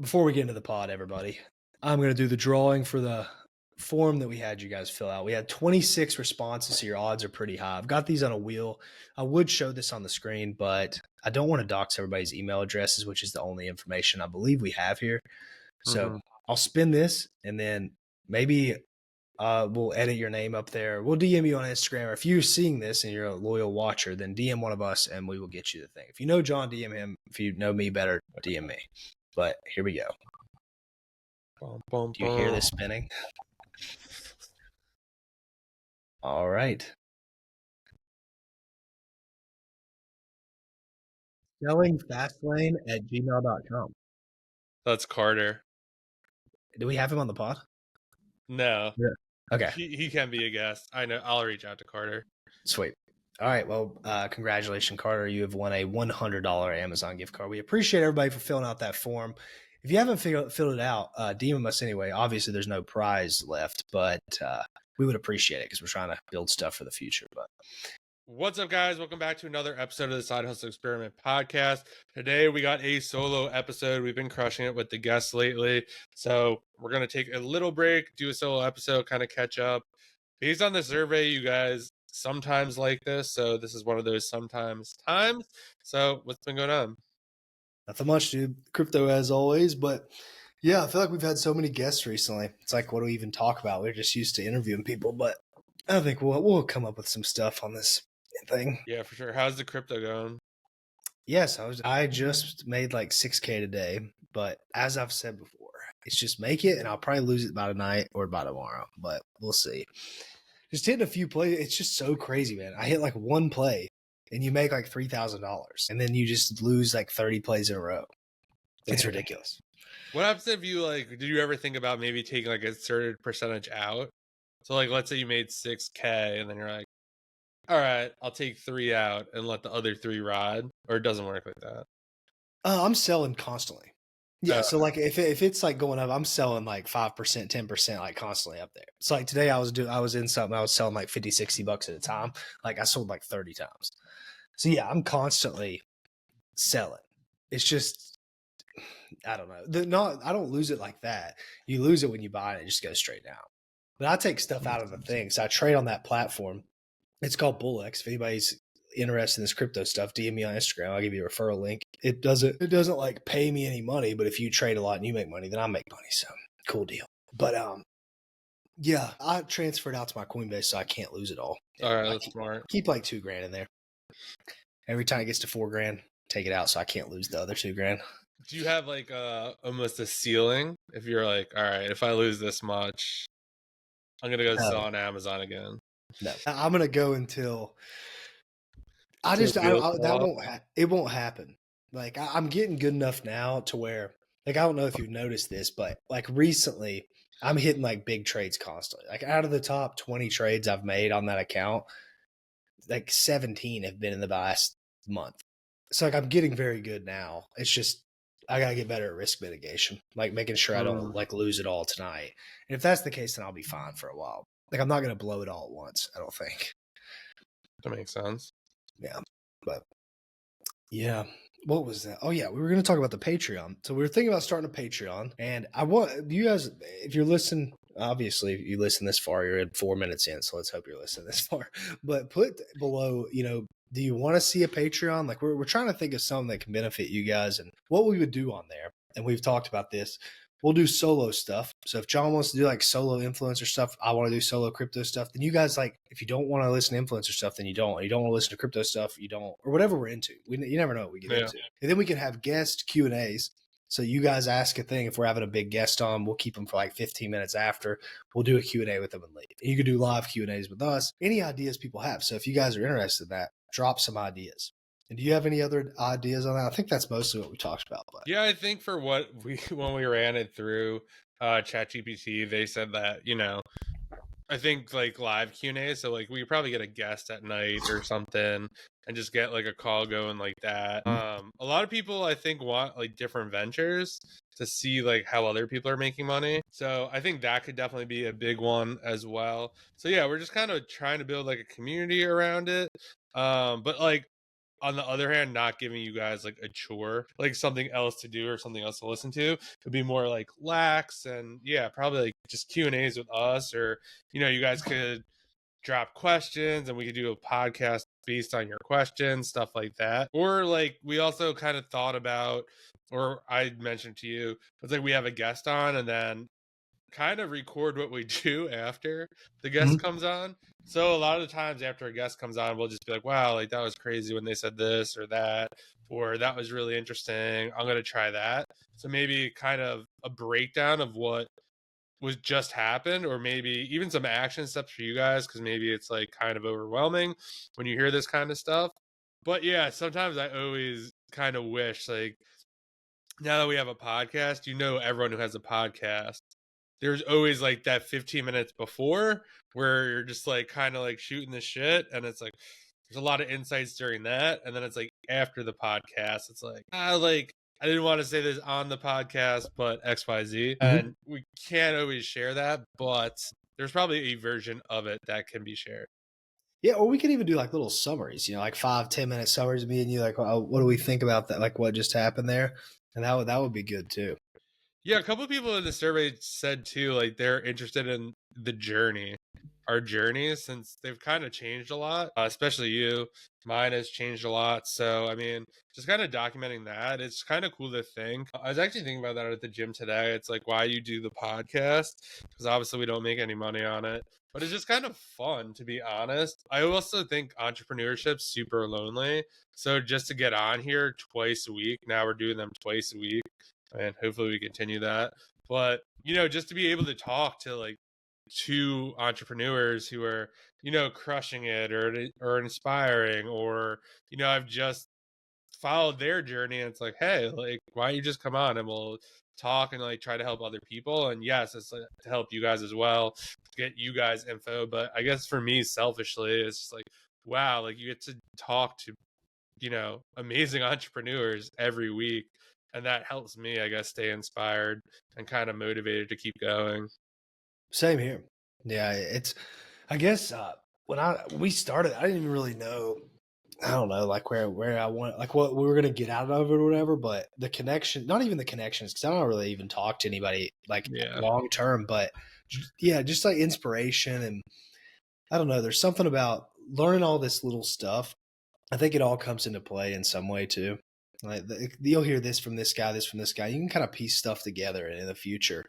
Before we get into the pod, everybody, I'm going to do the drawing for the form that we had you guys fill out. We had 26 responses, so your odds are pretty high. I've got these on a wheel. I would show this on the screen, but I don't want to dox everybody's email addresses, which is the only information I believe we have here. So I'll spin this, and then maybe we'll edit your name up there. We'll DM you on Instagram. Or if you're seeing this and you're a loyal watcher, then DM one of us, and we will get you the thing. If you know John, DM him. If you know me better, DM me. But here we go. Do you hear this spinning? All right. Sellingfastlane@gmail.com. That's Carter. Do we have him on the pod? No. Yeah. Okay. He can be a guest. I know. I'll reach out to Carter. Sweet. All right. Well, congratulations, Carter. You have won a $100 Amazon gift card. We appreciate everybody for filling out that form. If you haven't filled it out, DM us anyway. Obviously, there's no prize left, but we would appreciate it because we're trying to build stuff for the future. But what's up, guys? Welcome back to another episode of the Side Hustle Experiment podcast. Today, we got a solo episode. We've been crushing it with the guests lately. So we're going to take a little break, do a solo episode, kind of catch up. Based on the survey, you guys sometimes like this. So this is one of those sometimes times. So what's been going on? Nothing much, dude. Crypto as always, but yeah, I feel like we've had so many guests recently. It's like, what do we even talk about? We're just used to interviewing people, but I think we'll come up with some stuff on this thing. Yeah, for sure. How's the crypto going? Yes, I just made like 6K today, but as I've said before, it's just make it, and I'll probably lose it by tonight or by tomorrow, but we'll see. Just hitting a few plays, it's just so crazy, man. I hit like one play, and you make like $3,000, and then you just lose like 30 plays in a row. It's ridiculous. What happens if you did you ever think about maybe taking like a certain percentage out? So like, let's say you made 6K and then you're like, all right, I'll take 3 out and let the other 3 ride, or it doesn't work like that. I'm selling constantly. Yeah. So like if it's like going up, I'm selling like 5%, 10%, like constantly up there. So like today I was in something, I was selling like 50, $60 at a time. Like I sold like 30 times. So yeah, I'm constantly selling. It's just, I don't know. I don't lose it like that. You lose it when you buy it, it just goes straight down. But I take stuff out of the thing. So I trade on that platform. It's called BullX. If anybody's interested in this crypto stuff, DM me on Instagram. I'll give you a referral link. It doesn't like pay me any money, but if you trade a lot and you make money, then I make money. So cool deal. But yeah, I transferred out to my Coinbase, so I can't lose it all. All right, that's smart. Keep like $2,000 in there. Every time it gets to $4,000, take it out so I can't lose the other $2,000. Do you have like almost a ceiling? If you're like, all right, if I lose this much, I'm gonna go sell on Amazon again. No, I'm gonna go until it won't happen. Like I'm getting good enough now to where, like, I don't know if you've noticed this, but like recently I'm hitting like big trades constantly. Like out of the top 20 trades I've made on that account, like 17 have been in the last month. So like I'm getting very good now. It's just I gotta get better at risk mitigation, like making sure I don't like lose it all tonight. And if that's the case, then I'll be fine for a while. Like I'm not gonna blow it all at once, I don't think. That makes sense. Yeah. But yeah. What was that? Oh yeah, we were going to talk about the Patreon. So we were thinking about starting a Patreon, and I want you guys, if you're listening, obviously if you listen this far, you're at 4 minutes in, so let's hope you're listening this far. But put below, do you want to see a Patreon? Like we're trying to think of something that can benefit you guys and what we would do on there. And we've talked about this. We'll do solo stuff. So if John wants to do like solo influencer stuff, I want to do solo crypto stuff. Then you guys, like, if you don't want to listen to influencer stuff, then you don't. You don't want to listen to crypto stuff, you don't, or whatever we're into. You never know what we get into. And then we can have guest Q&As. So you guys ask a thing. If we're having a big guest on, we'll keep them for like 15 minutes after. We'll do a Q&A with them and leave. And you can do live Q&As with us. Any ideas people have. So if you guys are interested in that, drop some ideas. And do you have any other ideas on that? I think that's mostly what we talked about. But. Yeah, I think for when we ran it through ChatGPT, they said that, I think like live Q&A, so like we could probably get a guest at night or something and just get like a call going like that. A lot of people I think want like different ventures to see like how other people are making money. So I think that could definitely be a big one as well. So yeah, we're just kind of trying to build like a community around it. But like on the other hand, not giving you guys like a chore, like something else to do or something else to listen to. It'd be more like lax and yeah, probably like just Q&As with us, or you guys could drop questions and we could do a podcast based on your questions, stuff like that. Or like we also kind of thought about, or I mentioned to you, it's like we have a guest on and then kind of record what we do after the guest Mhm. comes on. So a lot of the times after a guest comes on, we'll just be like, wow, like that was crazy when they said this or that, or that was really interesting. I'm going to try that. So maybe kind of a breakdown of what was just happened, or maybe even some action steps for you guys, because maybe it's like kind of overwhelming when you hear this kind of stuff. But yeah, sometimes I always kind of wish, like, now that we have a podcast, everyone who has a podcast, there's always like that 15 minutes before where you're just like kind of like shooting the shit, and it's like there's a lot of insights during that, and then it's like after the podcast it's like I didn't want to say this on the podcast but XYZ, Mhm. and we can't always share that, but there's probably a version of it that can be shared. Yeah, or we could even do like little summaries, like 5, 10 minute summaries of me and you, like, oh, what do we think about that? Like what just happened there? And that would be good too. Yeah, a couple of people in the survey said too, like they're interested in the journey, our journeys, since they've kind of changed a lot, especially you. Mine has changed a lot. So, I mean, just kind of documenting that, it's kind of cool to think. I was actually thinking about that at the gym today. It's like why you do the podcast, because obviously we don't make any money on it. But it's just kind of fun, to be honest. I also think entrepreneurship's super lonely. So just to get on here twice a week, now we're doing them twice a week, and hopefully we continue that. But just to be able to talk to like two entrepreneurs who are crushing it, or inspiring, or I've just followed their journey, and it's like, hey, like why don't you just come on and we'll talk and like try to help other people. And yes, it's like, to help you guys as well, get you guys info. But I guess for me, selfishly, it's just like, wow, like you get to talk to amazing entrepreneurs every week. And that helps me, I guess, stay inspired and kind of motivated to keep going. Same here. Yeah, I guess when we started, I didn't even really know. I don't know, like where I want, like what we were gonna get out of it or whatever. But the connection, not even the connections, because I don't really even talk to anybody like Yeah. long term. But yeah, just like inspiration, and I don't know. There's something about learning all this little stuff. I think it all comes into play in some way too. Like you'll hear this from this guy, this from this guy. You can kind of piece stuff together, and in the future,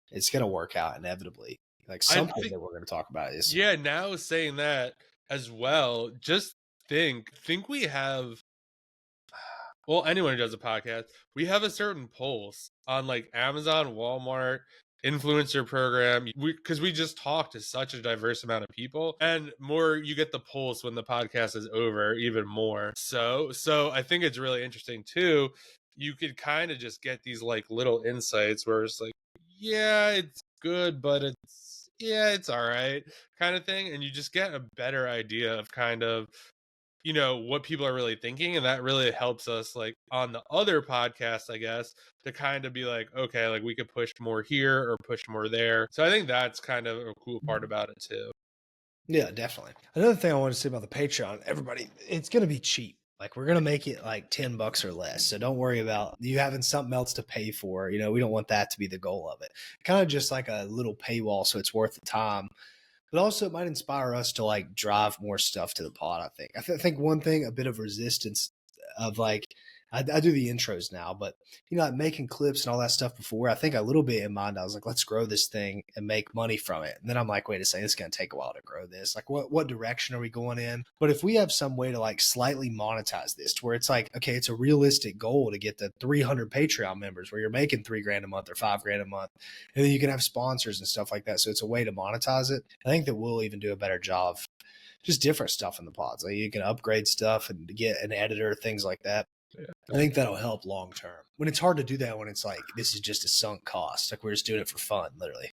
it's gonna work out inevitably. Like I something think, that we're gonna talk about is yeah, now saying that as well, just think we have, well, anyone who does a podcast, we have a certain pulse on like Amazon, Walmart, influencer program. Because we just talk to such a diverse amount of people, and more you get the pulse when the podcast is over, even more. So I think it's really interesting too. You could kind of just get these like little insights where it's like, yeah, it's good, but it's all right, kind of thing, and you just get a better idea of kind of what people are really thinking, and that really helps us like on the other podcasts, I guess, to kind of be like, okay, like we could push more here or push more there. So I think that's kind of a cool part about it too. yeah, definitely. Another thing I want to say about the Patreon, everybody, it's gonna be cheap. Like we're gonna make it like $10 or less. So don't worry about you having something else to pay for. We don't want that to be the goal of it. Kind of just like a little paywall, so it's worth the time. But also, it might inspire us to like drive more stuff to the pod. I think. I think one thing, a bit of resistance of like, I do the intros now, but like making clips and all that stuff before. I think a little bit in mind, I was like, let's grow this thing and make money from it. And then I'm like, wait a second, it's going to take a while to grow this. Like, what direction are we going in? But if we have some way to like slightly monetize this, to where it's like, okay, it's a realistic goal to get to 300 Patreon members, where you're making $3,000 a month or $5,000 a month, and then you can have sponsors and stuff like that. So it's a way to monetize it. I think that we'll even do a better job. Just different stuff in the pods. Like you can upgrade stuff and get an editor, things like that. Yeah. I think that'll help long term. When it's hard to do that, when it's like this is just a sunk cost, like we're just doing it for fun, literally.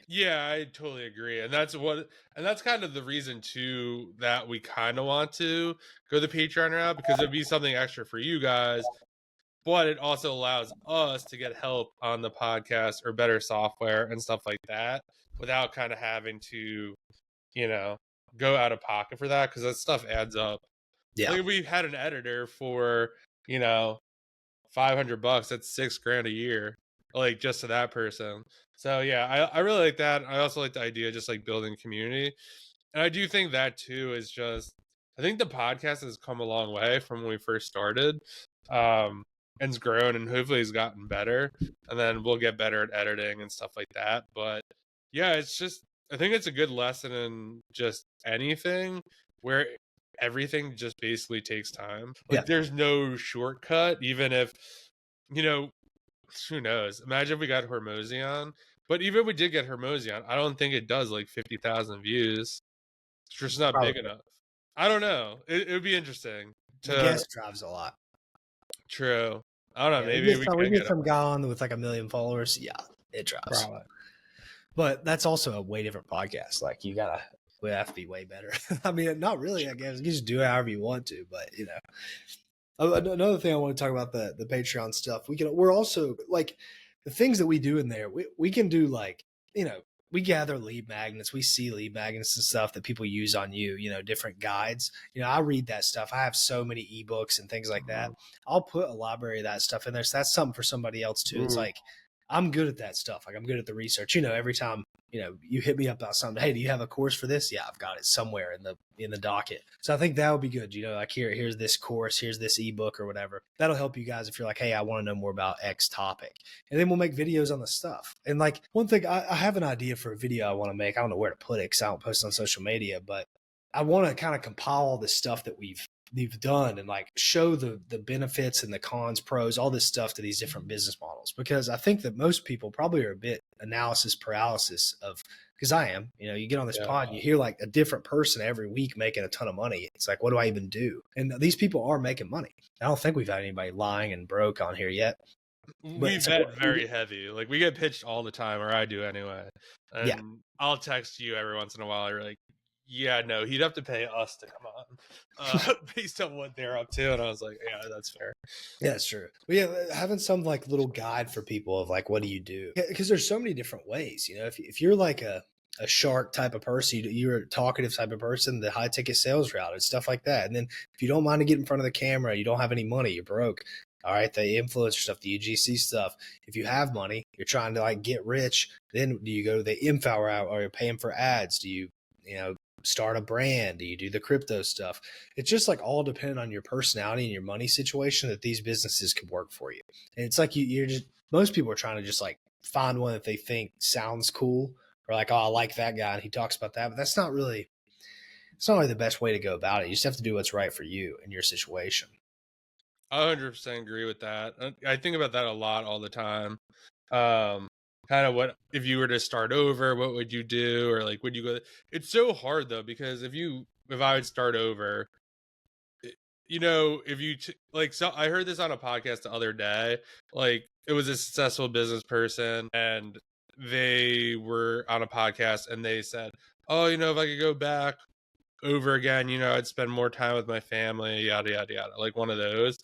Yeah, I totally agree. And that's kind of the reason too that we kind of want to go the Patreon route, because it'd be something extra for you guys, but it also allows us to get help on the podcast or better software and stuff like that without kind of having to, you know, go out of pocket for that, because that stuff adds up. Yeah. Like if we had an editor for, you know, $500, that's $6 grand a year, like just to that person. So yeah, I really like that. I also like the idea of just like building community. And I do think that too is just, I think the podcast has come a long way from when we first started. Um and it's grown and hopefully it's gotten better. And then we'll get better at editing and stuff like that. But yeah, it's just, I think it's a good lesson in just anything where everything just basically takes time. Yeah. Like there's no shortcut, even if, you know, who knows? Imagine if we got Hormozion. But even if we did get Hermosion, I don't think it does like 50,000 views. It's just not big Probably. enough. I don't know. It would be interesting The to. guest drives a lot. True. I don't know. Yeah, Maybe we we can get get a some guy on with like 1 million followers. Yeah, it drives. probably. But that's also a way different podcast. Like we have to be way better. I mean, not really. I guess you just do it however you want to. But another thing I want to talk about the Patreon stuff. We're also like the things that we do in there. We can do like we gather lead magnets. We see lead magnets and stuff that people use on you. Different guides. I read that stuff. I have so many ebooks and things like that. I'll put a library of that stuff in there. So that's something for somebody else too. It's like I'm good at that stuff. Like I'm good at the research. Every time you hit me up about something. Hey, do you have a course for this? Yeah, I've got it somewhere in the docket. So I think that would be good. Like here's this course, here's this ebook or whatever. That'll help you guys if you're like, hey, I want to know more about X topic. And then we'll make videos on the stuff. And like one thing, I have an idea for a video I want to make. I don't know where to put it because I don't post on social media, but I want to kind of compile all the stuff that we've done and like show the benefits and the cons, pros, all this stuff to these different business models. Because I think that most people probably are a bit analysis paralysis of, because I am, you get on this pod and you hear like a different person every week making a ton of money. It's like, what do I even do? And these people are making money. I don't think we've had anybody lying and broke on here yet. But We it's like, bet very heavy. Like we get pitched all the time, or I do anyway. yeah, And I'll text you every once in a while. You're like, yeah, no, he'd have to pay us to come on, based on what they're up to. And I was like, yeah, that's fair. yeah, it's true. But yeah, having some like little guide for people of like, what do you do? Because there's so many different ways. If you're like a shark type of person, you're a talkative type of person, the high ticket sales route and stuff like that. And then if you don't mind to get in front of the camera, you don't have any money, you're broke. All right, the influencer stuff, the UGC stuff. If you have money, you're trying to like get rich. Then do you go to the info route, or you're paying for ads? Do you start a brand? Do you do the crypto stuff? It's just like all dependent on your personality and your money situation that these businesses can work for you. And it's like you're just, most people are trying to just like find one that they think sounds cool, or like, oh, I like that guy and he talks about that. But it's not really the best way to go about it. You just have to do what's right for you and your situation. I 100% agree with that. I think about that a lot all the time. Kind of what if you were to start over, what would you do, or like would you go? It's so hard though, because if I would start over, if you like, so I heard this on a podcast the other day. Like it was a successful business person, and they were on a podcast, and they said, "Oh, if I could go back over again, I'd spend more time with my family, yada yada yada." Like one of those.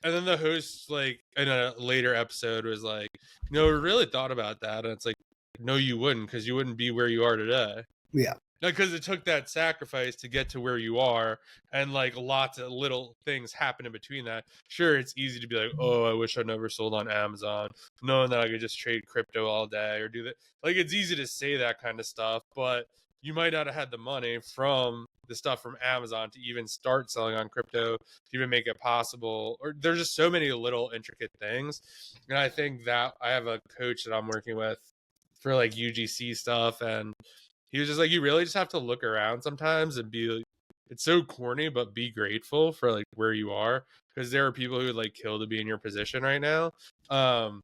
And then the host, like in a later episode, was like, we really thought about that, and it's like, no, you wouldn't, because you wouldn't be where you are today. Yeah. Because it took that sacrifice to get to where you are, and like lots of little things happen in between that. Sure, it's easy to be like, oh, I wish I never sold on Amazon, knowing that I could just trade crypto all day or do that. Like it's easy to say that kind of stuff, but you might not have had the money from the stuff from Amazon to even start selling on crypto to even make it possible. Or there's just so many little intricate things. And I think that I have a coach that I'm working with for like UGC stuff, and he was just like, you really just have to look around sometimes and be like, it's so corny, but be grateful for like where you are, because there are people who would like kill to be in your position right now. And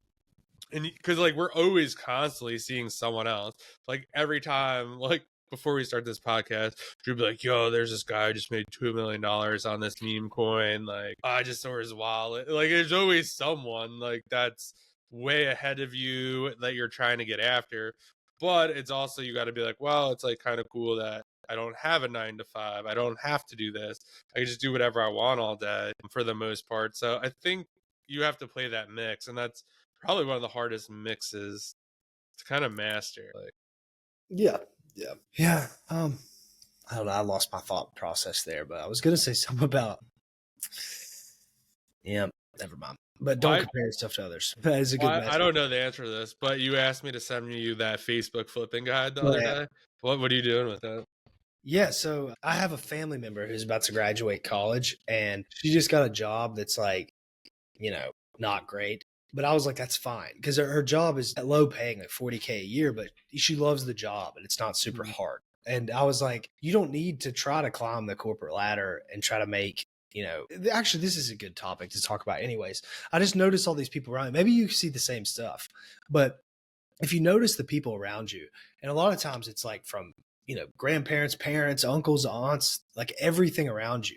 because like we're always constantly seeing someone else, like every time, like before we start this podcast, Drew be like, yo, there's this guy who just made $2 million on this meme coin, like I just saw his wallet. Like there's always someone like that's way ahead of you that you're trying to get after. But it's also, you got to be like, well, it's like kind of cool that I don't have a 9 to 5. I don't have to do this. I can just do whatever I want all day for the most part. So I think you have to play that mix, and that's probably one of the hardest mixes to kind of master. Like, Yeah. Yeah. Yeah. I don't know. I lost my thought process there, but I was going to say something about, yeah, never mind. But don't Why? compare yourself to others. That is a good Why? I message. don't know the answer to this, but you asked me to send you that Facebook flipping guide the other Yeah. day. What are you doing with that? Yeah. So I have a family member who's about to graduate college and she just got a job that's like, you know, not great. But I was like, that's fine because her job is low paying, like 40K a year, but she loves the job and it's not super Mhm. hard. And I was like, you don't need to try to climb the corporate ladder and try to make, actually, this is a good topic to talk about, anyways. I just noticed all these people around me. Maybe you see the same stuff, but if you notice the people around you, and a lot of times it's like from, grandparents, parents, uncles, aunts, like everything around you,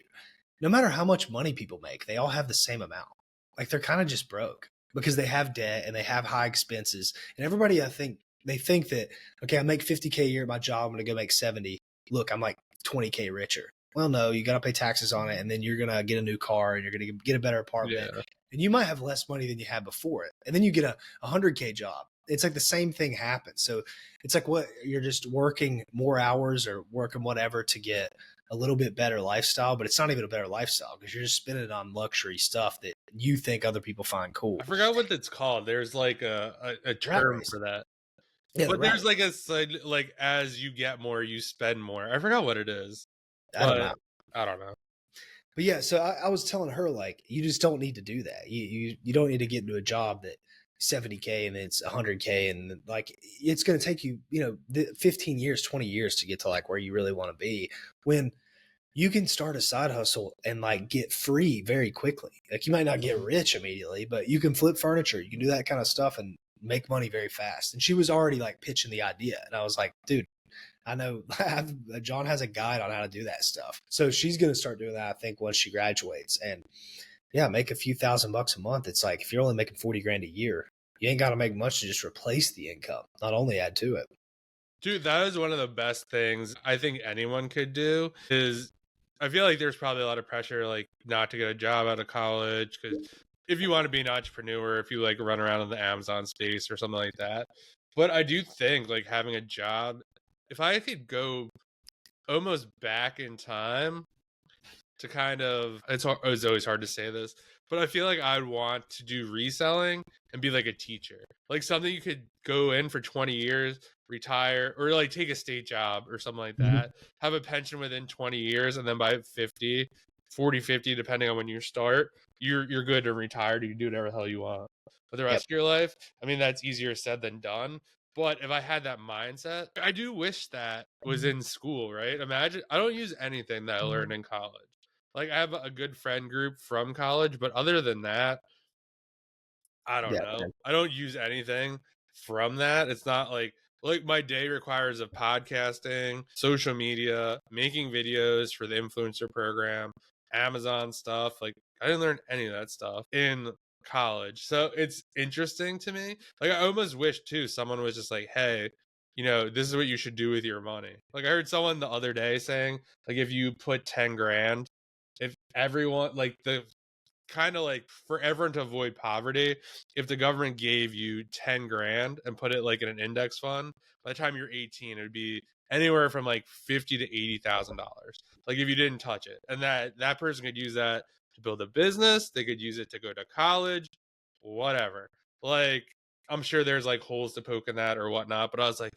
no matter how much money people make, they all have the same amount. Like they're kind of just broke because they have debt and they have high expenses. And everybody, I think, they think that, okay, I make 50K a year at my job. I'm going to go make 70. Look, I'm like 20K richer. Well, no, you got to pay taxes on it. And then you're going to get a new car and you're going to get a better apartment. Yeah. And you might have less money than you had before it. And then you get a 100K job. It's like the same thing happens. So it's like what you're just working more hours or working whatever to get a little bit better lifestyle, but it's not even a better lifestyle because you're just spending it on luxury stuff that you think other people find cool. I forgot what it's called. There's like a Rat term race. for that. Yeah, the But rat there's race. like a side, like as you get more, you spend more. I forgot what it is, I don't but know. I don't know. But yeah, so I was telling her like you just don't need to do that. You don't need to get into a job that 70K and then it's 100K and like it's going to take you, 15 years, 20 years to get to like where you really want to be when you can start a side hustle and like get free very quickly. Like you might not get Mhm. rich immediately, but you can flip furniture, you can do that kind of stuff and make money very fast. And she was already like pitching the idea. And I was like, dude, I know John has a guide on how to do that stuff. So she's going to start doing that, I think, once she graduates. And yeah, make a few $1,000 a month. It's like if you're only making 40 grand a year, you ain't got to make much to just replace the income, not only add to it. Dude, that is one of the best things I think anyone could do is I feel like there's probably a lot of pressure like not to get a job out of college because if you want to be an entrepreneur, if you like run around in the Amazon space or something like that. But I do think like having a job, if I could go almost back in time to kind of it's always hard to say this, but I feel like I'd want to do reselling and be like a teacher. Like something you could go in for 20 years, retire, or like take a state job or something like Mhm. that. Have a pension within 20 years and then by 50, 40, 50, depending on when you start, you're good to retire. You can do whatever the hell you want. For the Yep. rest of your life, I mean that's easier said than done. But if I had that mindset, I do wish that was in school, right? Imagine I don't use anything that I learned in college. Like, I have a good friend group from college, but other than that, I don't Yeah. know. I don't use anything from that. It's not like my day requires of podcasting, social media, making videos for the influencer program, Amazon stuff. Like I didn't learn any of that stuff in college. So it's interesting to me. Like I almost wish too someone was just like, "Hey, this is what you should do with your money." Like I heard someone the other day saying, like if you put 10 grand, if everyone like the kind of like for everyone to avoid poverty, if the government gave you 10 grand and put it like in an index fund, by the time you're 18, it would be anywhere from like 50 to $80,000. Like if you didn't touch it. And that person could use that to build a business, they could use it to go to college, whatever. Like I'm sure there's like holes to poke in that or whatnot, but I was like,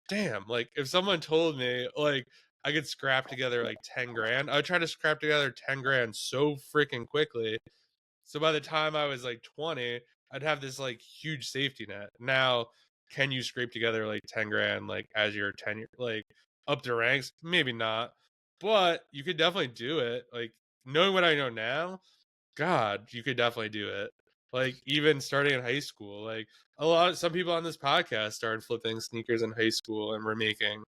damn, like if someone told me like I could scrap together like 10 grand, I would try to scrap together 10 grand so freaking quickly so by the time I was like 20, I'd have this like huge safety net. Now, can you scrape together like 10 grand like as your tenure like up the ranks? Maybe not. But you could definitely do it. Like knowing what I know now, God, you could definitely do it. Like even starting in high school, like some people on this podcast started flipping sneakers in high school and were making,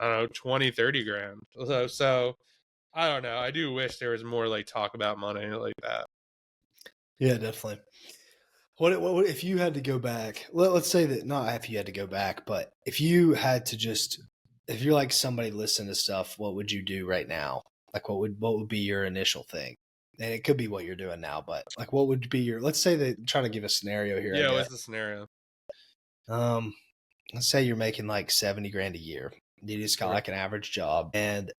I don't know, 20, 30 grand. So I don't know. I do wish there was more like talk about money like that. Yeah, definitely. What if you had to go back? Let's say that not if you had to go back, but if you had to just, if you're like somebody listening to stuff, what would you do right now? Like, what would be your initial thing? And it could be what you're doing now, but like, what would be your? Let's say that trying to give a scenario here, I Yeah, guess. what's the scenario? Um, let's say you're making like 70 grand a year. You just got Sure. like an average job and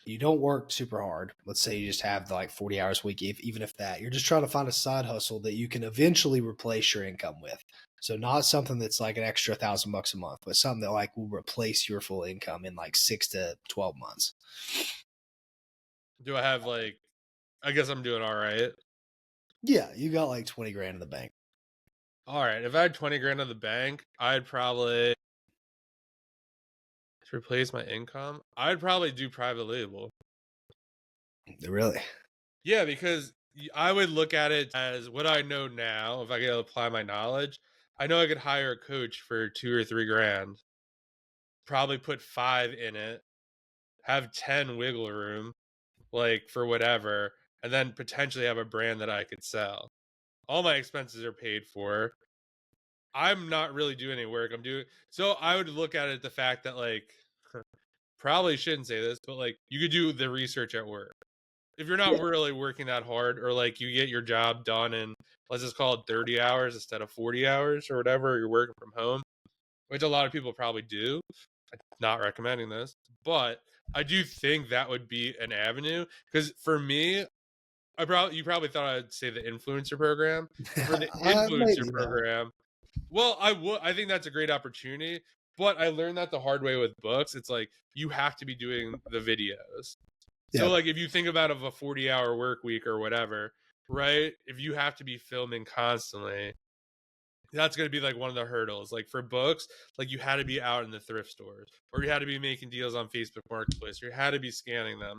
you don't work super hard. Let's say you just have like 40 hours a week, even if that, you're just trying to find a side hustle that you can eventually replace your income with. So not something that's like an extra $1,000 a month, but something that like will replace your full income in like 6 to 12 months. Do I have like? I guess I'm doing all right. Yeah, you got like 20 grand in the bank. All right. If I had 20 grand in the bank, I'd probably to replace my income. I'd probably do private label. Really? Yeah, because I would look at it as what I know now. If I could apply my knowledge, I know I could hire a coach for 2 or 3 grand, probably put five in it, have 10 wiggle room, like for whatever, and then potentially have a brand that I could sell. All my expenses are paid for. I'm not really doing any work. I'm doing so I would look at it the fact that like probably shouldn't say this, but like you could do the research at work. If you're not Yeah. really working that hard or like you get your job done in let's just call it 30 hours instead of 40 hours or whatever, you're working from home, which a lot of people probably do. I'm not recommending this, but I do think that would be an avenue because for me, you probably thought I'd say the influencer program, but for the influencer Maybe not. program, well, I think that's a great opportunity, but I learned that the hard way with books. It's like you have to be doing the videos. So Yeah. like if you think about of a 40-hour work week or whatever, right? If you have to be filming constantly, that's going to be like one of the hurdles. Like for books, like you had to be out in the thrift stores or you had to be making deals on Facebook Marketplace or you had to be scanning them.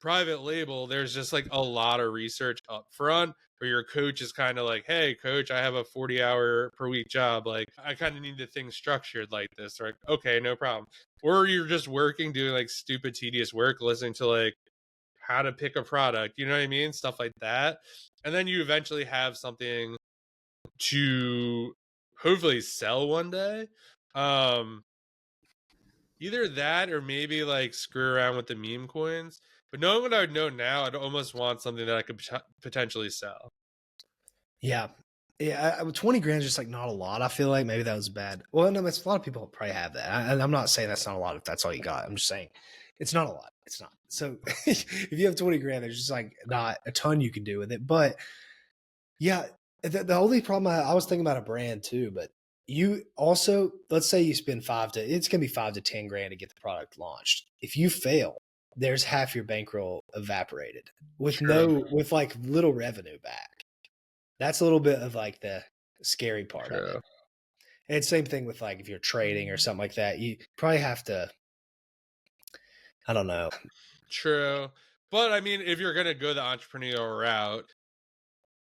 Private label, there's just like a lot of research up front where your coach is kind of like, hey, coach, I have a 40-hour per week job. Like, I kind of need the thing structured like this. Or like, okay, no problem. Or you're just working, doing like stupid, tedious work, listening to like how to pick a product, you know what I mean? Stuff like that. And then you eventually have something to hopefully sell one day. Um, Either that or maybe like screw around with the meme coins. But knowing what I would know now, I'd almost want something that I could potentially sell. Yeah. Yeah, 20 grand is just like not a lot. I feel like maybe that was bad. Well, no, it's a lot of people probably have that. And I'm not saying that's not a lot if that's all you got. I'm just saying it's not a lot. It's not. So if you have 20 grand, there's just like not a ton you can do with it. But yeah, the only problem I was thinking about a brand too, but you also, let's say you spend it's going to be 5 to 10 grand to get the product launched. If you fail, there's half your bankroll evaporated True. with like little revenue back. That's a little bit of like the scary part of it. True. And same thing with like if you're trading or something like that, you probably have to, I don't know. True. But I mean, if you're gonna go the entrepreneurial route,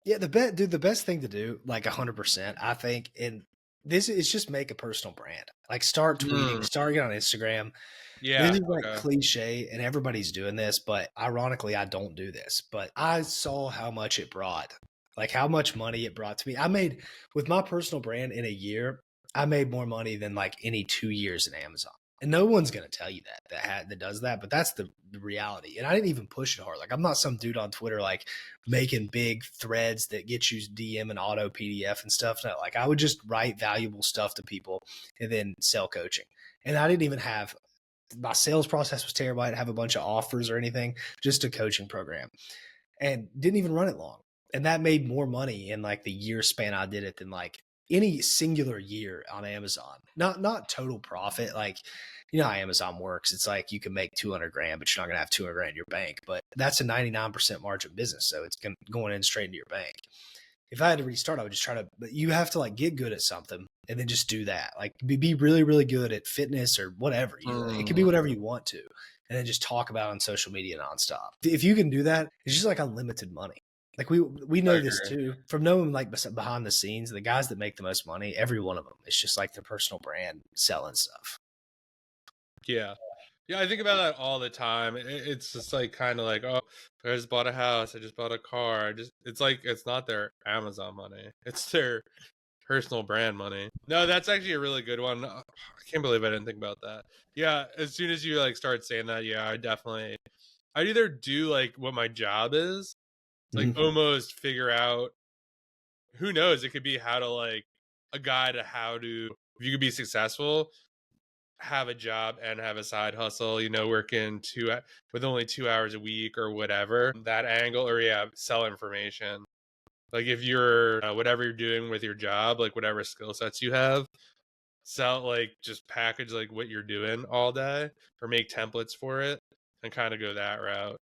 Yeah, the best thing to do, like 100%, I think, and this is just make a personal brand. Like start tweeting, mm, start getting on Instagram. This yeah, is like okay, cliche and everybody's doing this, but ironically, I don't do this. But I saw how much it brought, like how much money it brought to me. I made with my personal brand in a year, I made more money than like any 2 years in Amazon. And no one's gonna tell you that does that, but that's the reality. And I didn't even push it hard. Like I'm not some dude on Twitter like making big threads that get you DM and auto PDF and stuff. No, like I would just write valuable stuff to people and then sell coaching. And I didn't even have my sales process was terrible. I didn't have a bunch of offers or anything, just a coaching program and didn't even run it long. And that made more money in like the year span I did it than like any singular year on Amazon. Not total profit. Like, you know how Amazon works. It's like you can make 200 grand, but you're not going to have 200 grand in your bank. But that's a 99% margin business. So it's going in straight into your bank. If I had to restart, I would just try to, but you have to like get good at something and then just do that. Like be really, really good at fitness or whatever. It could be mm, whatever you want to. And then just talk about it on social media nonstop. If you can do that, it's just like unlimited money. Like we I know this agree. too from knowing like behind the scenes, the guys that make the most money, every one of them, it's just like their personal brand selling stuff. Yeah. Yeah, I think about that all the time. It's just like kind of like, oh, I just bought a house, I just bought a car. It's like it's not their Amazon money. It's their personal brand money. No, that's actually a really good one. I can't believe I didn't think about that. Yeah, as soon as you like start saying that, yeah, I'd either do like what my job is, like Mhm. almost figure out who knows, it could be how to like a guide to how to if you could be successful, have a job and have a side hustle, you know, working with only 2 hours a week or whatever, that angle, or yeah, sell information. Like if you're whatever you're doing with your job, like whatever skill sets you have, sell, like just package like what you're doing all day or make templates for it and kind of go that route.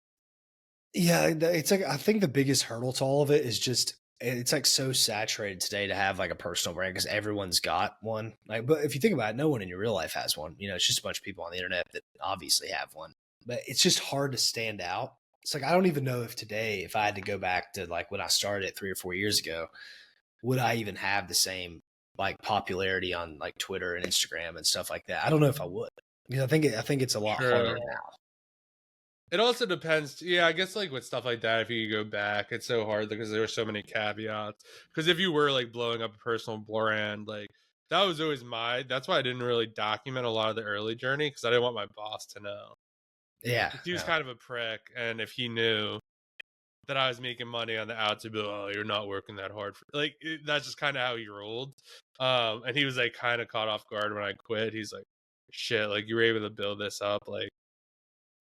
Yeah, it's like I think the biggest hurdle to all of it is just it's like so saturated today to have like a personal brand because everyone's got one. Like, but if you think about it, no one in your real life has one. You know, it's just a bunch of people on the internet that obviously have one. But it's just hard to stand out. It's like I don't even know if today, if I had to go back to like when I started it 3 or 4 years ago, would I even have the same like popularity on like Twitter and Instagram and stuff like that? I don't know if I would. Because I think it's a lot harder True. now. It also depends. Yeah, I guess like with stuff like that, if you go back, it's so hard because there were so many caveats. Because if you were like blowing up a personal brand, like that was always that's why I didn't really document a lot of the early journey because I didn't want my boss to know. Yeah. He was No. kind of a prick, and if he knew that I was making money on the outs, he'd be like, "Oh, you're not working that hard for like." That's just kind of how he rolled. And he was like kind of caught off guard when I quit. He's like, "Shit, like you were able to build this up, like."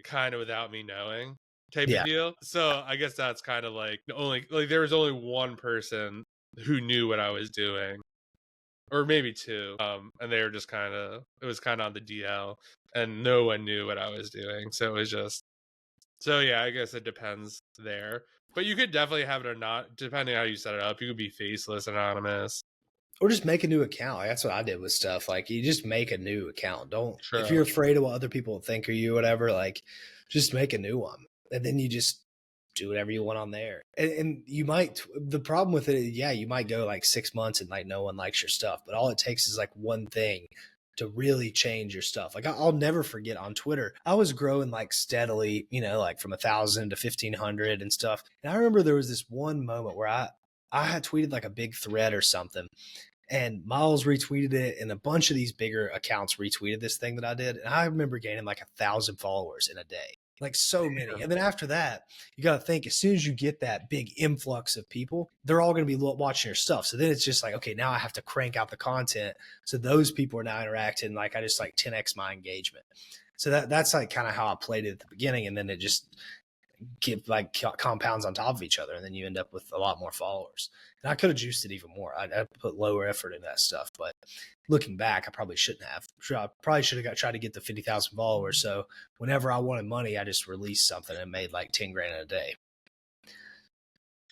Kind of without me knowing type of Yeah. deal. So I guess that's kind of like the only like there was only one person who knew what I was doing, or maybe two. And they were just kind of it was kind of on the DL, and no one knew what I was doing. So it was just so yeah. I guess it depends there, but you could definitely have it or not depending how you set it up. You could be faceless, anonymous. Or just make a new account. Like, that's what I did with stuff. Like you just make a new account. Don't if True. you're afraid of what other people think of you, or whatever. Like, just make a new one, and then you just do whatever you want on there. And you might. The problem with it, yeah, you might go like 6 months and like no one likes your stuff, but all it takes is like one thing to really change your stuff. Like I'll never forget on Twitter, I was growing like steadily, you know, like from 1,000 to 1,500 and stuff. And I remember there was this one moment where I had tweeted like a big thread or something, and Miles retweeted it, and a bunch of these bigger accounts retweeted this thing that I did. And I remember gaining like 1,000 followers in a day, like so many. And then after that, you got to think as soon as you get that big influx of people, they're all going to be watching your stuff. So then it's just like, okay, now I have to crank out the content. So those people are now interacting. Like I just like 10x my engagement. So that's like kind of how I played it at the beginning. And then it just get like compounds on top of each other, and then you end up with a lot more followers. And I could have juiced it even more. I put lower effort in that stuff, but looking back, I probably shouldn't have. I probably should have tried to get the 50,000 followers. So whenever I wanted money, I just released something and made like 10 grand in a day.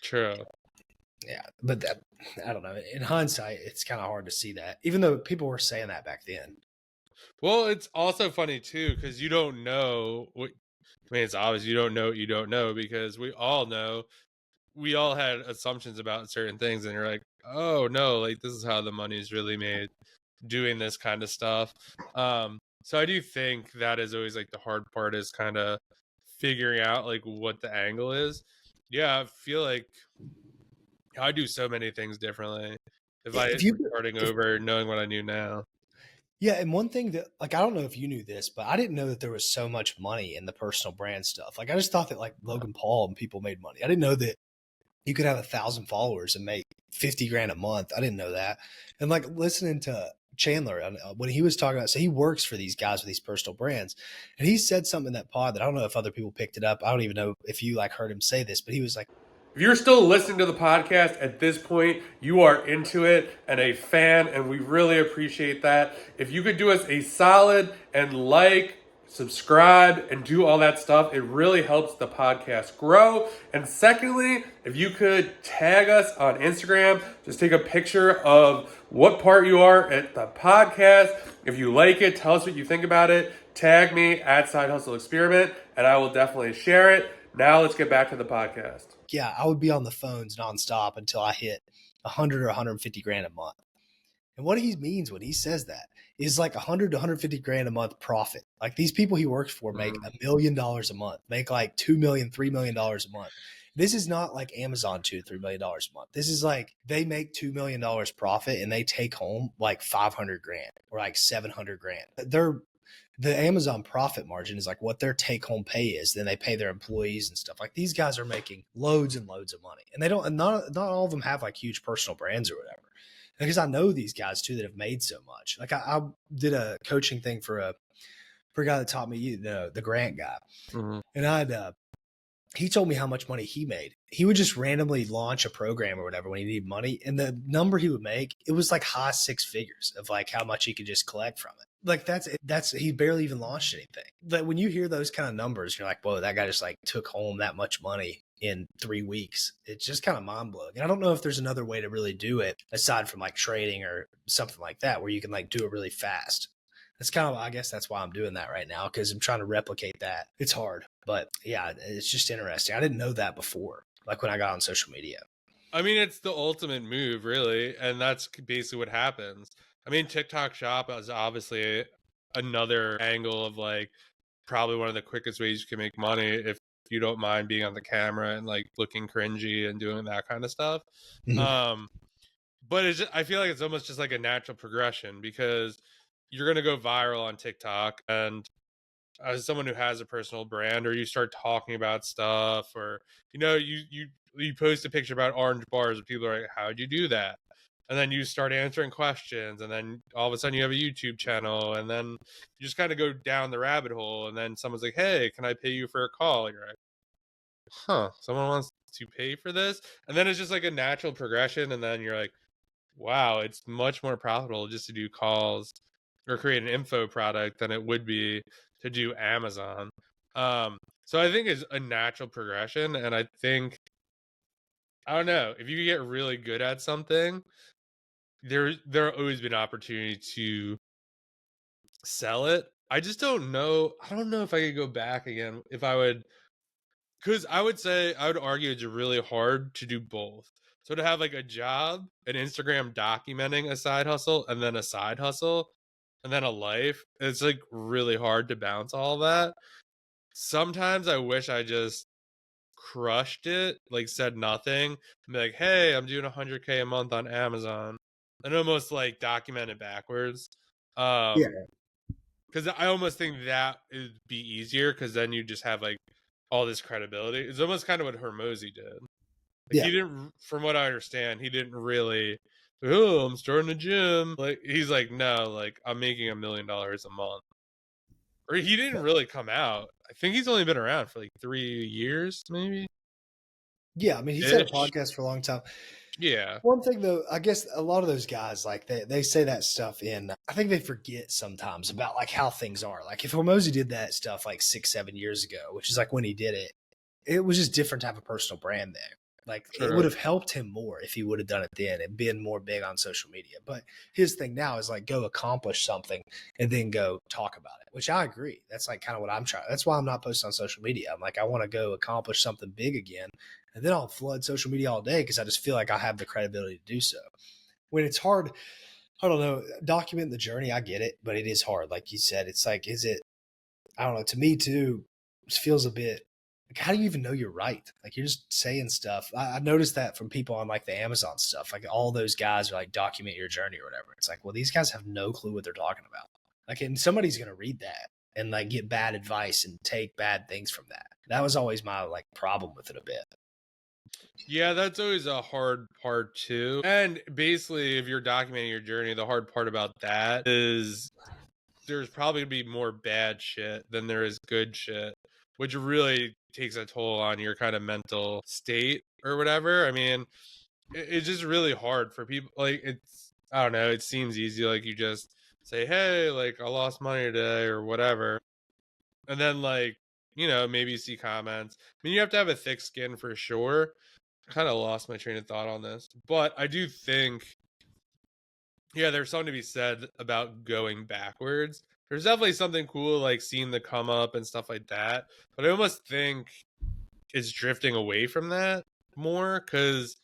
True. Yeah, but that, I don't know. In hindsight, it's kind of hard to see that, even though people were saying that back then. Well, it's also funny too because you don't know what. I mean, it's obvious you don't know what you don't know because we all know we all had assumptions about certain things, and you're like, oh no, like this is how the money is really made doing this kind of stuff. So I do think that is always like the hard part is kind of figuring out like what the angle is. Yeah, I feel like I do so many things differently if I If were you, starting if, over knowing what I knew now. Yeah, and one thing that like I don't know if you knew this, but I didn't know that there was so much money in the personal brand stuff. Like I just thought that like Logan Paul and people made money. I didn't know that you could have 1,000 followers and make 50 grand a month. I didn't know that. And like listening to Chandler when he was talking about, so he works for these guys with these personal brands, and he said something in that pod that I don't know if other people picked it up. I don't even know if you like heard him say this, but he was like, If you're still listening to the podcast at this point, you are into it and a fan, and we really appreciate that. If you could do us a solid and like, subscribe, and do all that stuff, it really helps the podcast grow. And secondly, if you could tag us on Instagram, just take a picture of what part you are at the podcast. If you like it, tell us what you think about it. Tag me at Side Hustle Experiment, and I will definitely share it. Now let's get back to the podcast. yeah, I would be on the phones nonstop until I hit 100 or 150 grand a month. And what he means when he says that is like 100 to 150 grand a month profit. Like these people he works for make $1 million a month, make like 2 million, $3 million a month. This is not like Amazon $2 to $3 million a month. This is like they make $2 million profit and they take home like 500 grand or like 700 grand. The Amazon profit margin is like what their take home pay is. Then they pay their employees and stuff. Like these guys are making loads and loads of money, and they don't. And not all of them have like huge personal brands or whatever. because I know these guys too that have made so much. Like I did a coaching thing for a guy that taught me, the grant guy, Mm-hmm. and he told me how much money he made. He would just randomly launch a program or whatever when he needed money. And the number he would make, it was like high six figures of like how much he could just collect from it. Like he barely even launched anything. But when you hear those kind of numbers, you're like, whoa, that guy just like took home that much money in 3 weeks. It's just kind of mind blowing. And I don't know if there's another way to really do it aside from like trading or something like that, where you can like do it really fast. That's kind of, I guess that's why I'm doing that right now, because I'm trying to replicate that. It's hard, but yeah, it's just interesting. I didn't know that before, like when I got on social media. I mean, it's the ultimate move, really, and that's basically what happens. I mean, TikTok Shop is obviously another angle of like probably one of the quickest ways you can make money if you don't mind being on the camera and like looking cringy and doing that kind of stuff. Mhm. Um, but I feel like it's almost just like a natural progression because you're gonna go viral on TikTok, and as someone who has a personal brand, or you start talking about stuff, or you post a picture about orange bars and people are like, how'd you do that? And then you start answering questions, and then all of a sudden you have a YouTube channel, and then you just kind of go down the rabbit hole, and then someone's like, hey, can I pay you for a call? And you're like, huh, someone wants to pay for this? And then it's just like a natural progression, and then you're like, wow, it's much more profitable just to do calls or create an info product than it would be to do Amazon. So I think it's a natural progression, and I think, I don't know, if you get really good at something, there always been opportunity to sell it. I just don't know. I don't know if I could go back again if I would, because I would argue it's really hard to do both. So to have like a job, an Instagram documenting a side hustle, and then a side hustle, and then a life, it's like really hard to balance all that. Sometimes I wish I just crushed it, like said nothing, and be like, hey, I'm doing 100K a month on Amazon, and almost like document it backwards. Yeah. Because I almost think that would be easier, because then you just have like all this credibility. It's almost kind of what Hormozy did. Like Yeah. he didn't, from what I understand, he didn't really, oh, I'm starting a gym. Like he's like, no, like I'm making $1 million a month. Or he didn't really come out. I think he's only been around for like 3 years, maybe. Yeah. I mean, he's had a Ish. podcast for a long time. Yeah, One thing though, I guess a lot of those guys, like they say that stuff I think they forget sometimes about like how things are. Like if Hormozy did that stuff like 6, 7 years ago, which is like when he did it, it was just different type of personal brand there. Like it would true. have helped him more if he would have done it then and been more big on social media. But his thing now is like go accomplish something and then go talk about it, which I agree. That's like kind of what I'm trying. That's why I'm not posting on social media. I'm like, I want to go accomplish something big again. And then I'll flood social media all day because I just feel like I have the credibility to do so. When it's hard, I don't know, document the journey. I get it, but it is hard. Like you said, it's like, is it, I don't know, to me too, it feels a bit like, how do you even know you're right? Like you're just saying stuff. I noticed that from people on like the Amazon stuff. Like all those guys are like document your journey or whatever. It's like, well, these guys have no clue what they're talking about. Like, and somebody's gonna read that and like get bad advice and take bad things from that. That was always my like problem with it a bit. Yeah, that's always a hard part too. And basically, if you're documenting your journey, the hard part about that is there's probably gonna be more bad shit than there is good shit, which really takes a toll on your kind of mental state or whatever. I mean, it's just really hard for people. Like, it's, I don't know, it seems easy. Like, you just say, hey, like, I lost money today or whatever. And then, like, maybe you see comments. I mean, you have to have a thick skin for sure. Kind of lost my train of thought on this, but I do think, yeah, there's something to be said about going backwards. There's definitely something cool like seeing the come up and stuff like that, but I almost think it's drifting away from that more, because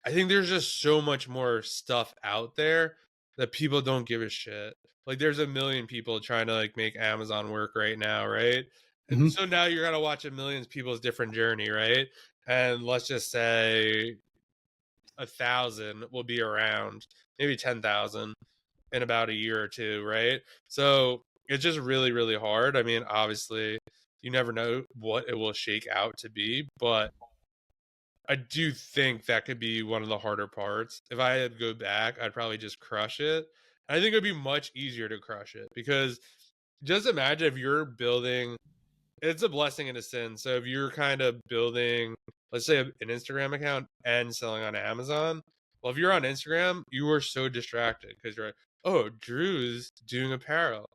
I think there's just so much more stuff out there that people don't give a shit. Like there's a million people trying to like make Amazon work right now, right? And Mm-hmm. so now you're gonna watch a million people's different journey, right? And let's just say 1,000 will be around, maybe 10,000 in about a year or two, right? So it's just really, really hard. I mean, obviously, you never know what it will shake out to be, but I do think that could be one of the harder parts. If I had to go back, I'd probably just crush it. I think it'd be much easier to crush it because just imagine if you're building, it's a blessing in a sense. So if you're kind of building, let's say, an Instagram account and selling on Amazon, well, if you're on Instagram, you are so distracted because you're like, oh, Drew's doing apparel.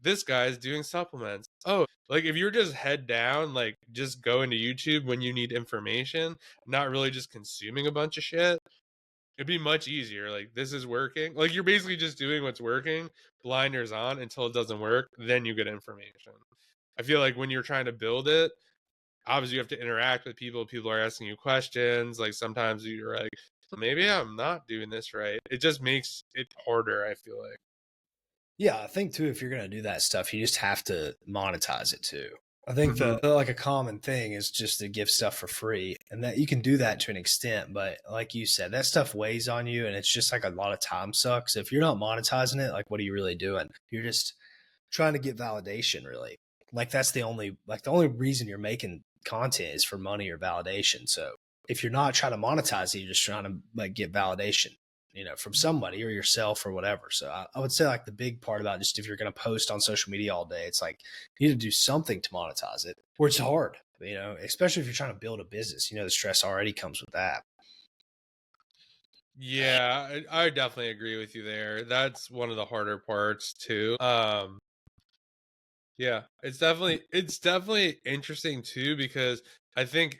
This guy's doing supplements. Oh, like if you're just head down, like just going to YouTube when you need information, not really just consuming a bunch of shit, it'd be much easier. Like this is working. Like you're basically just doing what's working, blinders on until it doesn't work, then you get information. I feel like when you're trying to build it, obviously you have to interact with people. People are asking you questions. Like sometimes you're like, maybe I'm not doing this right. It just makes it harder, I feel like. Yeah, I think too, if you're going to do that stuff, you just have to monetize it too. I think Hmm. like a common thing is just to give stuff for free, and that you can do that to an extent. But like you said, that stuff weighs on you, and it's just like a lot of time sucks. If you're not monetizing it, like what are you really doing? You're just trying to get validation, really. Like that's the only reason you're making content is for money or validation. So if you're not trying to monetize it, you're just trying to like get validation, from somebody or yourself or whatever. So I would say like the big part about just if you're going to post on social media all day, it's like you need to do something to monetize it, or it's hard, especially if you're trying to build a business. The stress already comes with that. Yeah, I definitely agree with you there. That's one of the harder parts too. Yeah, it's definitely interesting too because I think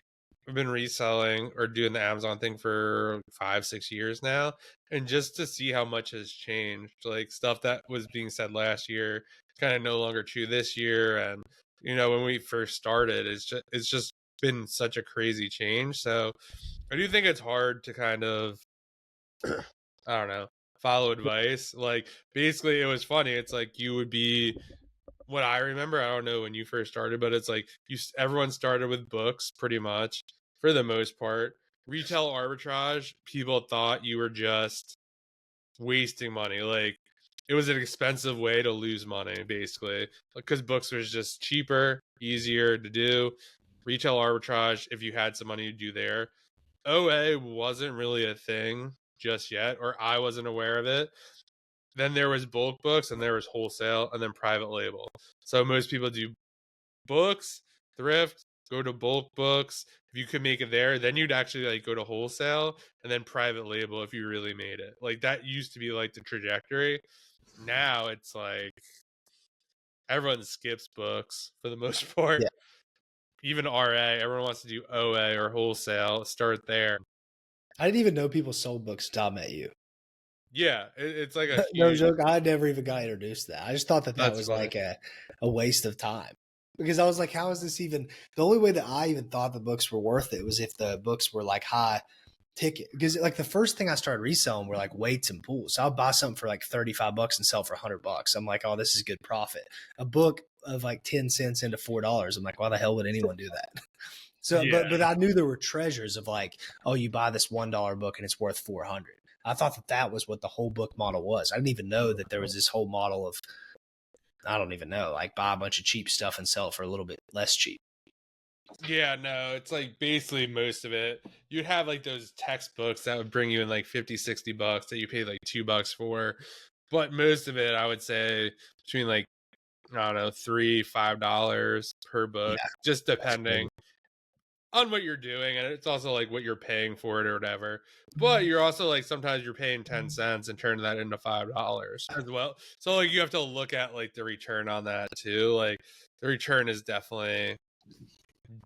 I've been reselling or doing the Amazon thing for 5, 6 years now, and just to see how much has changed, like stuff that was being said last year, kind of no longer true this year, and when we first started, it's just been such a crazy change. So I do think it's hard to kind of I don't know follow advice. Like basically, it was funny. It's like you would be what I remember, I don't know when you first started, but it's like everyone started with books pretty much for the most part. Retail arbitrage, people thought you were just wasting money. Like it was an expensive way to lose money, basically, because books was just cheaper, easier to do. Retail arbitrage, if you had some money to do there. OA wasn't really a thing just yet, or I wasn't aware of it. Then there was bulk books, and there was wholesale, and then private label. So most people do books, thrift, go to bulk books. If you could make it there, then you'd actually like go to wholesale and then private label if you really made it. Like that used to be like the trajectory. Now it's like everyone skips books for the most part. Yeah. Even RA, everyone wants to do OA or wholesale. Start there. I didn't even know people sold books till I met you. Yeah, it's like a No huge. joke. I never even got introduced to that. I just thought that that That's was funny. like a waste of time because I was like, how is this even the only way that I even thought the books were worth it was if the books were like high ticket. Because like the first thing I started reselling were like weights and pools. So I'll buy something for like 35 bucks and sell for $100. I'm like, oh, this is good profit. A book of like 10 cents into $4. I'm like, why the hell would anyone do that? So, Yeah, but I knew there were treasures of like, oh, you buy this $1 book and it's worth 400. I thought that that was what the whole book model was. I didn't even know that there was this whole model of I don't even know, like buy a bunch of cheap stuff and sell it for a little bit less cheap. yeah, no, it's like basically most of it. You'd have like those textbooks that would bring you in like 50, $60 that you paid like $2 for. But most of it, I would say between like, I don't know, $3, $5 per book, Yeah, just that's depending crazy. on what you're doing. And it's also like what you're paying for it or whatever. But you're also like sometimes you're paying 10 cents and turning that into $5 as well. So like you have to look at like the return on that too. Like the return is definitely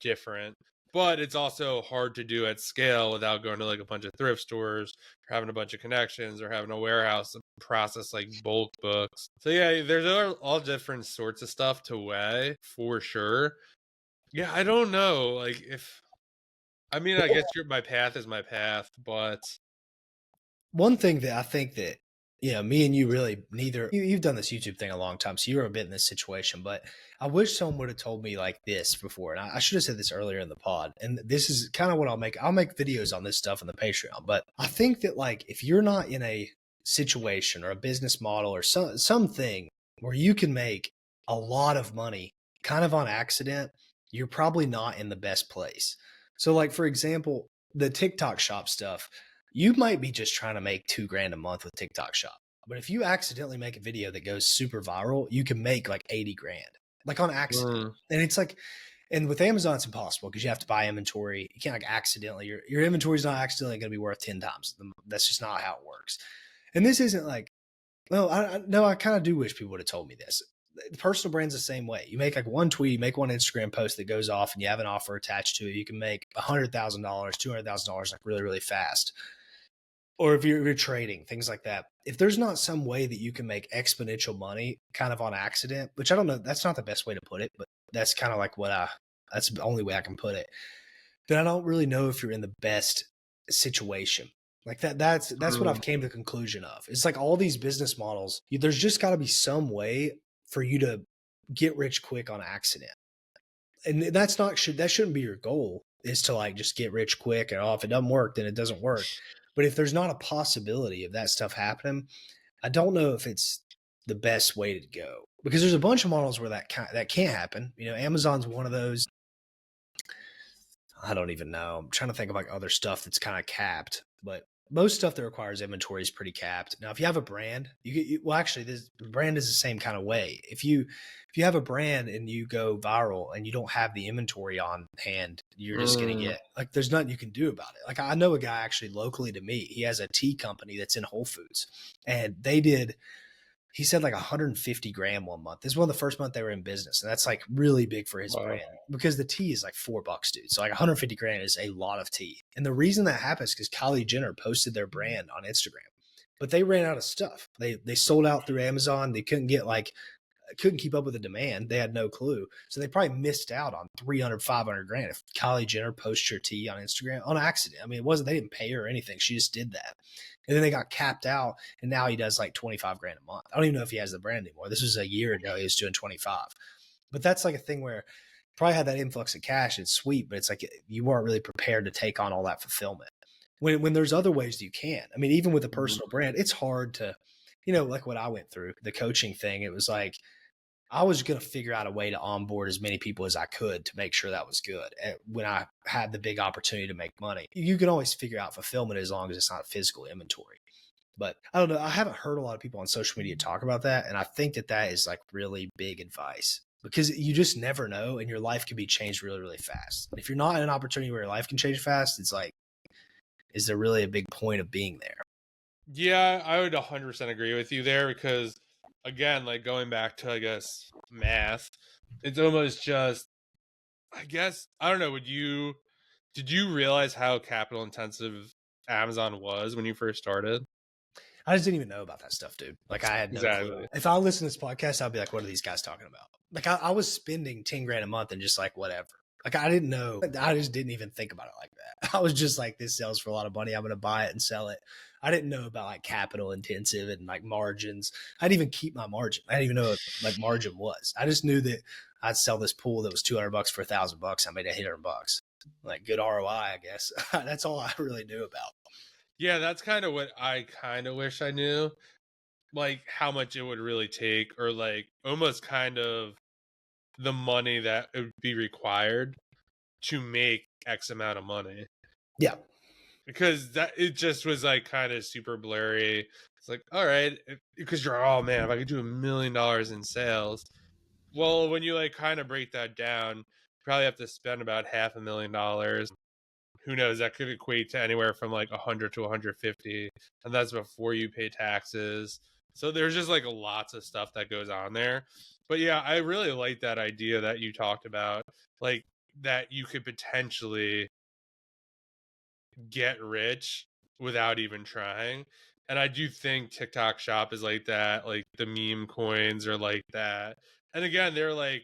different, but it's also hard to do at scale without going to like a bunch of thrift stores or having a bunch of connections or having a warehouse to process like bulk books. So yeah, there's all different sorts of stuff to weigh for sure. Yeah, I don't know. Like if I mean, I guess my path is my path, but One thing that I think that me and you really neither you've done this YouTube thing a long time, so you were a bit in this situation. But I wish someone would have told me like this before, and I should have said this earlier in the pod. And this is kind of what I'll make videos on this stuff on the Patreon. But I think that like if you're not in a situation or a business model or something where you can make a lot of money kind of on accident, you're probably not in the best place. So like for example, the TikTok shop stuff, you might be just trying to make 2 grand a month with TikTok shop. But if you accidentally make a video that goes super viral, you can make like 80 grand, like on accident. Mm, And it's like, and with Amazon, it's impossible because you have to buy inventory. You can't like accidentally, your inventory is not accidentally going to be worth 10 times. That's just not how it works. And this isn't like, well, no, I kind of do wish people would have told me this. The personal brand's the same way. You make like one tweet, you make one Instagram post that goes off and you have an offer attached to it. You can make $100,000, $200,000 like really, really fast. Or if you're trading, things like that. If there's not some way that you can make exponential money kind of on accident, which I don't know, that's not the best way to put it, but that's kind of like that's the only way I can put it. Then I don't really know if you're in the best situation. Like that's what mm, I've came to the conclusion of. It's like all these business models, there's just got to be some way for you to get rich quick on accident. And that shouldn't be your goal, is to like just get rich quick, and if it doesn't work, then it doesn't work. But if there's not a possibility of that stuff happening, I don't know if it's the best way to go, because there's a bunch of models where that can't happen. Amazon's one of those. I don't even know. I'm trying to think of like other stuff that's kind of capped, but most stuff that requires inventory is pretty capped. Now, if you have a brand, well, actually, this brand is the same kind of way. If you have a brand and you go viral and you don't have the inventory on hand, you're just going to mm. get like, there's nothing you can do about it. Like, I know a guy actually locally to me, he has a tea company that's in Whole Foods, and he said like 150 grand one month. This is one of the first month they were in business. And that's like really big for his Wow. brand, because the tea is like $4, dude. So like 150 grand is a lot of tea. And the reason that happens is because Kylie Jenner posted their brand on Instagram, but they ran out of stuff. They sold out through Amazon. They couldn't keep up with the demand. They had no clue. So they probably missed out on 300, 500 grand if Kylie Jenner posts your tea on Instagram on accident. I mean, they didn't pay her or anything. She just did that. And then they got capped out, and now he does like 25 grand a month. I don't even know if he has the brand anymore. This was a year ago. He was doing 25. But that's like a thing where probably had that influx of cash. It's sweet, but it's like you weren't really prepared to take on all that fulfillment. When there's other ways you can. I mean, even with a Mm. personal brand, it's hard to, like what I went through, the coaching thing. It was like, I was going to figure out a way to onboard as many people as I could to make sure that was good. And when I had the big opportunity to make money, you can always figure out fulfillment as long as it's not physical inventory. But I don't know. I haven't heard a lot of people on social media talk about that. And I think that is like really big advice, because you just never know, and your life can be changed really, really fast. And if you're not in an opportunity where your life can change fast, it's like, is there really a big point of being there? Yeah, I would 100% agree with you there because, again, like going back to, I guess, math, it's almost just, I guess, I don't know, did you realize how capital intensive Amazon was when you first started? I just didn't even know about that stuff, dude. Like, I had no clue. Exactly. If I listen to this podcast, I'd be like, what are these guys talking about? Like, I was spending 10 grand a month and just like, whatever. Like, I didn't know. I just didn't even think about it like that. I was just like, this sells for a lot of money. I'm going to buy it and sell it. I didn't know about like capital intensive and like margins. I didn't even keep my margin. I didn't even know what like margin was. I just knew that I'd sell this pool that was $200 for $1,000. I made $800. Like, good ROI, I guess. That's all I really knew about. Yeah, that's kind of what I kind of wish I knew, like how much it would really take, or like almost kind of the money that it would be required to make X amount of money. Yeah. Because that it just was like kind of super blurry. It's like, all right, because you're, oh man, if I could do $1 million in sales, well, when you like kind of break that down, you probably have to spend about $500,000. Who knows? That could equate to anywhere from like 100 to 150, and that's before you pay taxes. So there's just like lots of stuff that goes on there. But yeah, I really like that idea that you talked about, like that you could potentially get rich without even trying. And I do think TikTok shop is like that, like the meme coins are like that. And again, they're like,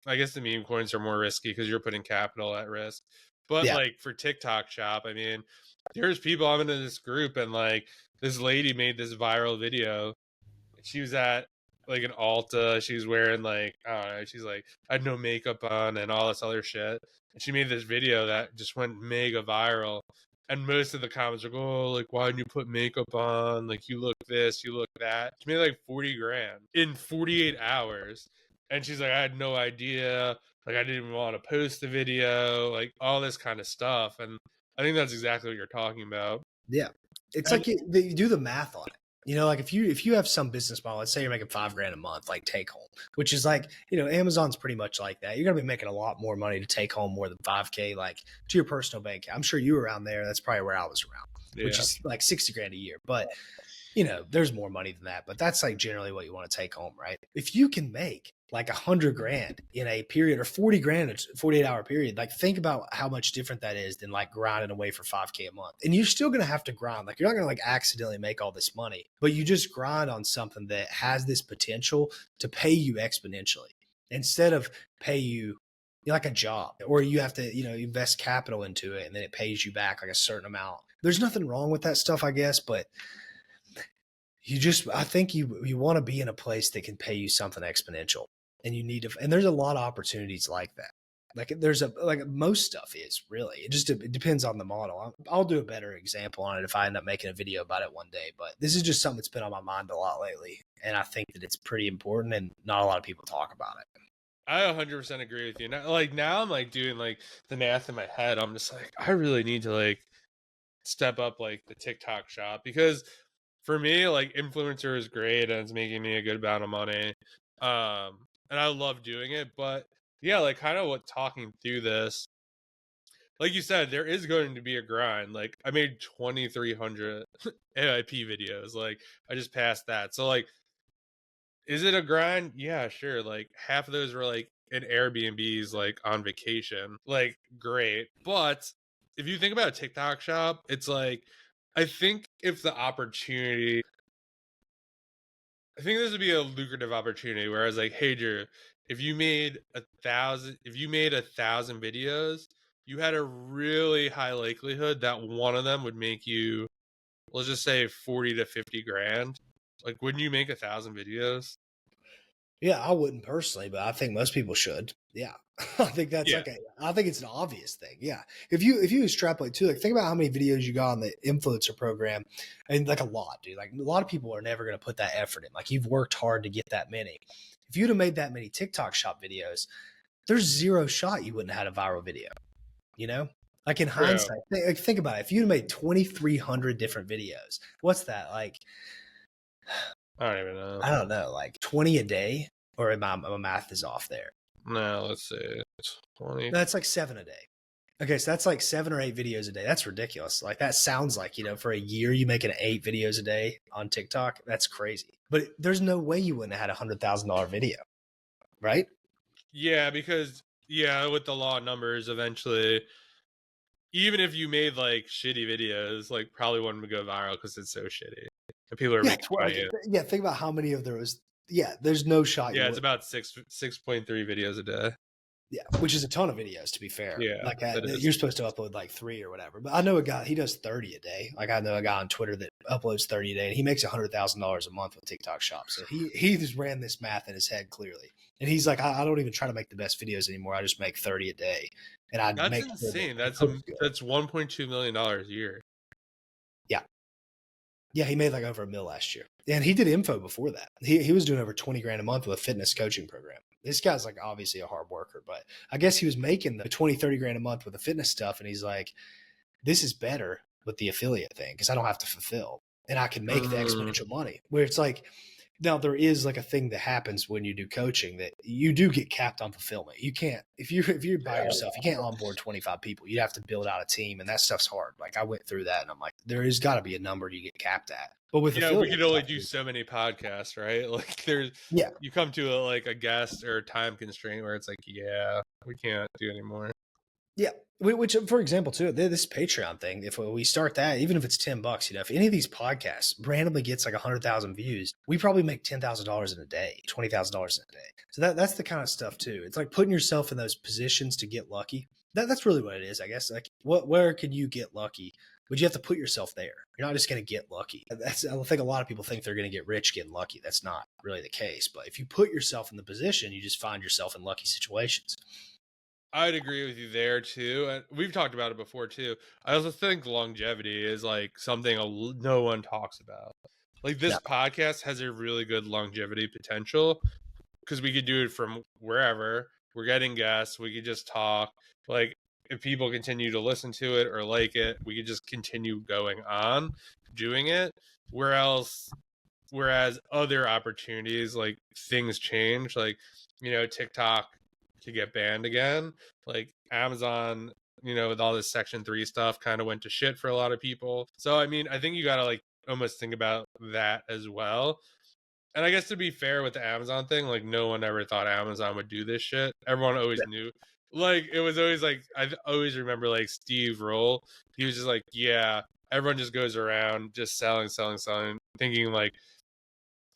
I guess the meme coins are more risky because you're putting capital at risk. But Yeah. like for TikTok shop, I mean, there's people, I'm in this group, and like this lady made this viral video. She was at like an Alta. She was wearing like, I don't know, she's like, I had no makeup on and all this other shit. And she made this video that just went mega viral. And most of the comments are like, oh, like, why didn't you put makeup on? Like, you look this, you look that. She made like 40 grand in 48 hours. And she's like, I had no idea. Like, I didn't even want to post the video, like all this kind of stuff. And I think that's exactly what you're talking about. Yeah. It's And like you do the math on it. You know, like if you have some business model, let's say you're making $5,000 a month, like take home, which is like, you know, Amazon's pretty much like that. You're gonna be making a lot more money to take home more than 5K, like to your personal bank. I'm sure you were around there. That's probably where I was around, which yeah, is like 60 grand a year. But you know, there's more money than that, but that's like generally what you want to take home, right? If you can make like 100 grand in a period or 40 grand in a 48-hour period, like think about how much different that is than like grinding away for 5K a month. And you're still going to have to grind. Like you're not going to like accidentally make all this money, but you just grind on something that has this potential to pay you exponentially instead of pay you like a job, or you have to, you know, invest capital into it and then it pays you back like a certain amount. There's nothing wrong with that stuff, I guess, but I think you want to be in a place that can pay you something exponential, and you need to, and there's a lot of opportunities like that. Like like most stuff is really, it depends on the model. I'll do a better example on it if I end up making a video about it one day, but this is just something that's been on my mind a lot lately. And I think that it's pretty important and not a lot of people talk about it. I 100% agree with you. Now I'm like doing like the math in my head. I'm just like, I really need to like step up like the TikTok shop, because for me, like influencer is great and it's making me a good amount of money. And I love doing it, but yeah, like kind of what talking through this, like you said, there is going to be a grind. Like I made 2,300 AIP videos. Like I just passed that. So like, is it a grind? Yeah, sure. Like half of those were like in Airbnbs, like on vacation. Like great. But if you think about a TikTok shop, it's like, I think if the opportunity, I think this would be a lucrative opportunity. Whereas like, hey Drew, if you made 1,000 videos, you had a really high likelihood that one of them would make you, let's just say 40 to 50 grand. Like, wouldn't you make 1,000 videos? Yeah, I wouldn't personally, but I think most people should. Yeah. I think that's Yeah. like I think it's an obvious thing. Yeah. If you extrapolate too, like think about how many videos you got on the influencer program, and like a lot, dude. Like a lot of people are never going to put that effort in. Like you've worked hard to get that many. If you'd have made that many TikTok shop videos, there's zero shot you wouldn't have had a viral video. You know? Like in True. hindsight, think about it. If you'd have made 2,300 different videos, what's that? Like, I don't even know. I don't know, like 20 a day, or my math is off there. No, let's see. 20. That's like 7 a day. Okay, so that's like 7 or 8 videos a day. That's ridiculous. Like that sounds like, you know, for a year you making 8 videos a day on TikTok. That's crazy. But there's no way you wouldn't have had $100,000 video, right? Yeah, because yeah, with the law of numbers, eventually, even if you made like shitty videos, like probably one would go viral because it's so shitty and people are Yeah, making money. yeah. Think about how many of those. Yeah, there's no shot you Yeah, it's would. about 6.3 videos a day. Yeah, which is a ton of videos to be fair. Yeah, Like that is. you're supposed to upload like 3 or whatever. But I know a guy, he does 30 a day. Like I know a guy on Twitter that uploads 30 a day, and he makes $100,000 a month with TikTok Shop. So he just ran this math in his head clearly, and he's like, I don't even try to make the best videos anymore. I just make 30 a day, and I That's make sure that insane. it That's looks good. that's $1.2 million a year. Yeah. Yeah, he made like over $1 million last year. And he did info before that. He was doing over 20 grand a month with a fitness coaching program. This guy's like obviously a hard worker, but I guess he was making the 20, 30 grand a month with the fitness stuff. And he's like, this is better with the affiliate thing because I don't have to fulfill and I can make the exponential money. Where it's like, now there is like a thing that happens when you do coaching that you do get capped on fulfillment. You can't, if you're by yourself, you can't onboard 25 people. You have to build out a team, and that stuff's hard. Like I went through that and I'm like, there has got to be a number you get capped at. But with Yeah, we affiliate could only stuff, do so many podcasts, right? Like there's, yeah. you come to a guest or a time constraint where it's like, yeah, we can't do anymore. Yeah. Which, for example, too, this Patreon thing, if we start that, even if it's $10, you know, if any of these podcasts randomly gets like 100,000 views, we probably make $10,000 in a day, $20,000 in a day. So that's the kind of stuff too. It's like putting yourself in those positions to get lucky. That's really what it is, I guess. Like, where can you get lucky? But you have to put yourself there. You're not just going to get lucky. I think a lot of people think they're going to get rich getting lucky. That's not really the case. But if you put yourself in the position, you just find yourself in lucky situations. I'd agree with you there too, and we've talked about it before too. I also think longevity is like something no one talks about. Like No. this podcast has a really good longevity potential because we could do it from wherever. We're getting guests. We could just talk. Like if people continue to listen to it or like it, we could just continue going on doing it. Whereas other opportunities, like things change, like, TikTok could get banned again, like Amazon, with all this Section 3 stuff kind of went to shit for a lot of people. So I mean, I think you got to like almost think about that as well. And I guess to be fair with the Amazon thing, like no one ever thought Amazon would do this shit. Everyone always knew. Like it was always like I always remember like Steve Roll. He was just like, yeah, everyone just goes around just selling, selling, selling, thinking like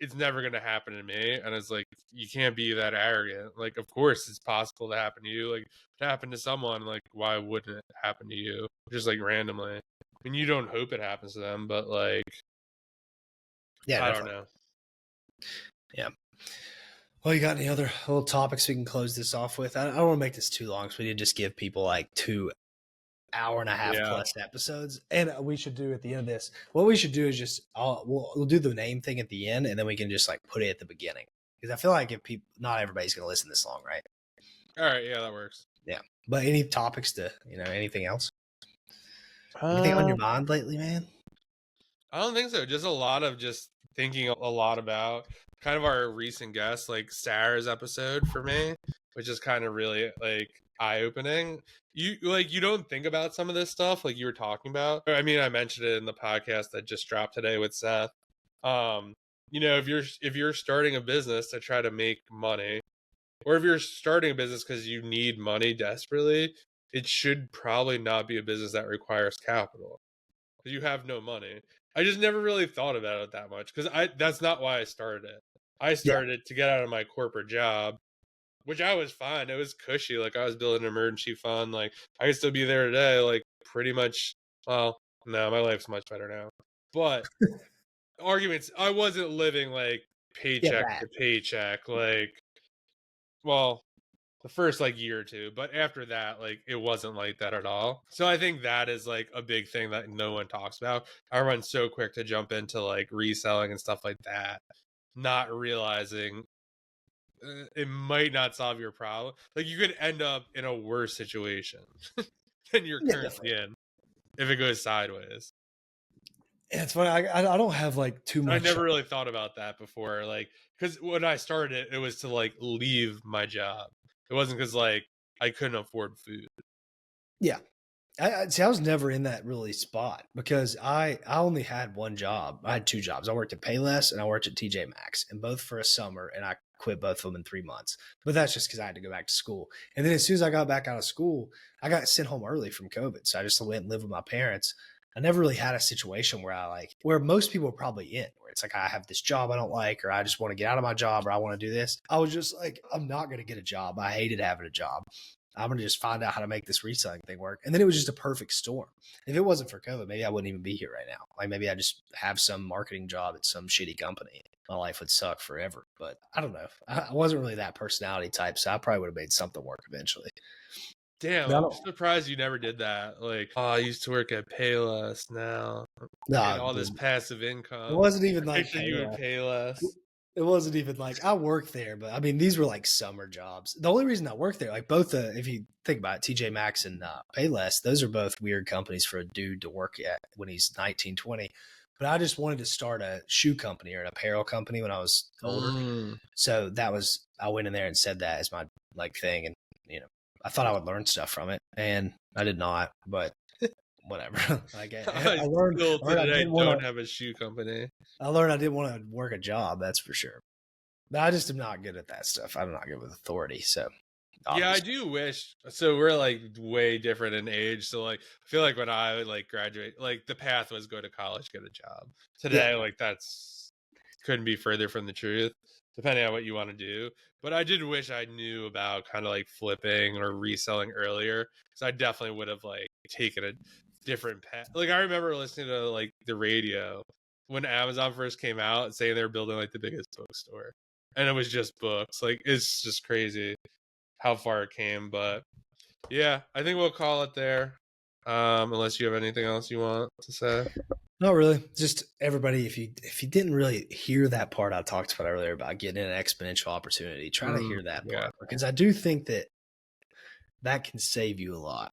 it's never gonna happen to me. And it's like you can't be that arrogant. Like of course it's possible to happen to you. Like if it happened to someone, like why wouldn't it happen to you? Just like randomly. I mean you don't hope it happens to them, but like Yeah, I don't definitely. know. Yeah. Well, you got any other little topics we can close this off with? I don't want to make this too long, so we need to just give people like 2 hour and a half Yeah. plus episodes. And we should do at the end of this, what we should do is just we'll do the name thing at the end, and then we can just like put it at the beginning, because I feel like if people, not everybody's going to listen this long, right? All right, yeah, that works. Yeah. But any topics to, anything else? Anything on your mind lately, man? I don't think so. Just a lot of just thinking a lot about kind of our recent guest, like Sarah's episode for me, which is kind of really like eye opening. You don't think about some of this stuff like you were talking about. I mean, I mentioned it in the podcast that just dropped today with Seth. If you're starting a business to try to make money, or if you're starting a business because you need money desperately, it should probably not be a business that requires capital because you have no money. I just never really thought about it that much because that's not why I started it. I Yeah. started it to get out of my corporate job, which I was fine. It was cushy. Like I was building an emergency fund. Like I could still be there today. Like pretty much. Well, no, my life's much better now. But arguments, I wasn't living like Yeah, paycheck that. to paycheck. Like, well, the first like year or two, but after that, like it wasn't like that at all. So I think that is like a big thing that no one talks about. Everyone's so quick to jump into like reselling and stuff like that, not realizing it might not solve your problem. Like you could end up in a worse situation than you're Yeah, currently definitely. in if it goes sideways. Yeah, it's funny. I don't have like too I much. never really thought about that before. Like, because when I started it was to like leave my job. It wasn't because like I couldn't afford food. Yeah. See, I was never in that really spot because I only had one job. I had 2 jobs. I worked at Payless and I worked at TJ Maxx, and both for a summer. And I quit both of them in 3 months. But that's just because I had to go back to school. And then as soon as I got back out of school, I got sent home early from COVID, so I just went and lived with my parents. I never really had a situation where where most people are probably in, where it's like I have this job I don't like, or I just want to get out of my job, or I want to do this. I was just like, I'm not going to get a job. I hated having a job. I'm going to just find out how to make this reselling thing work. And then it was just a perfect storm. If it wasn't for COVID, maybe I wouldn't even be here right now. Like maybe I just have some marketing job at some shitty company. My life would suck forever. But I don't know. I wasn't really that personality type, so I probably would have made something work eventually. Damn, But I I'm don't. surprised you never did that. Like, oh, I used to work at Payless. Now getting No, all this dude. passive It income. wasn't I even like picture you at Payless. Payless. It wasn't even like I worked there, but I mean, these were like summer jobs. The only reason I worked there, like both, if you think about it, TJ Maxx and Payless, those are both weird companies for a dude to work at when he's 19, 20. But I just wanted to start a shoe company or an apparel company when I was older. Mm. So I went in there and said that as my like thing. And, I thought I would learn stuff from it, and I did not, but whatever. Like I I learned, still I learned I today didn't want don't to, have a shoe company. I learned I didn't want to work a job. That's for sure. But I just am not good at that stuff. I'm not good with authority. So Yeah, I obviously, do wish. So we're like way different in age. So like, I feel like when I like graduate, like the path was go to college, get a job. yeah, Today, like that's couldn't be further from the truth, depending on what you want to do. But I did wish I knew about kind of like flipping or reselling earlier, because I definitely would have like taken a different path. Like I remember listening to like the radio when Amazon first came out, saying they were building like the biggest bookstore, and it was just books. Like it's just crazy how far it came. But yeah, I think we'll call it there. Unless you have anything else you want to say. not really. Just everybody, if you didn't really hear that part I talked about earlier about getting an exponential opportunity, try to hear that Yeah. part, because I do think that can save you a lot.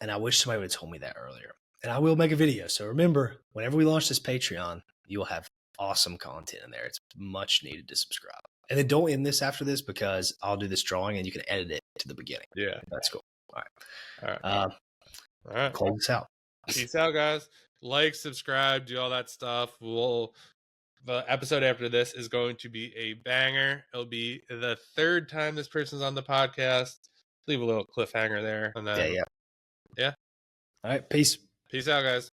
And I wish somebody would have told me that earlier. And I will make a video. So remember, whenever we launch this Patreon, you will have awesome content in there. It's much needed to subscribe. And then don't end this after this, because I'll do this drawing and you can edit it to the beginning. Yeah. That's cool. All right. All right. All right. Close this out. Peace out, guys. Like, subscribe, do all that stuff. The episode after this is going to be a banger. It'll be the third time this person's on the podcast. Leave a little cliffhanger there. And then, Yeah. All right. Peace. Peace out, guys.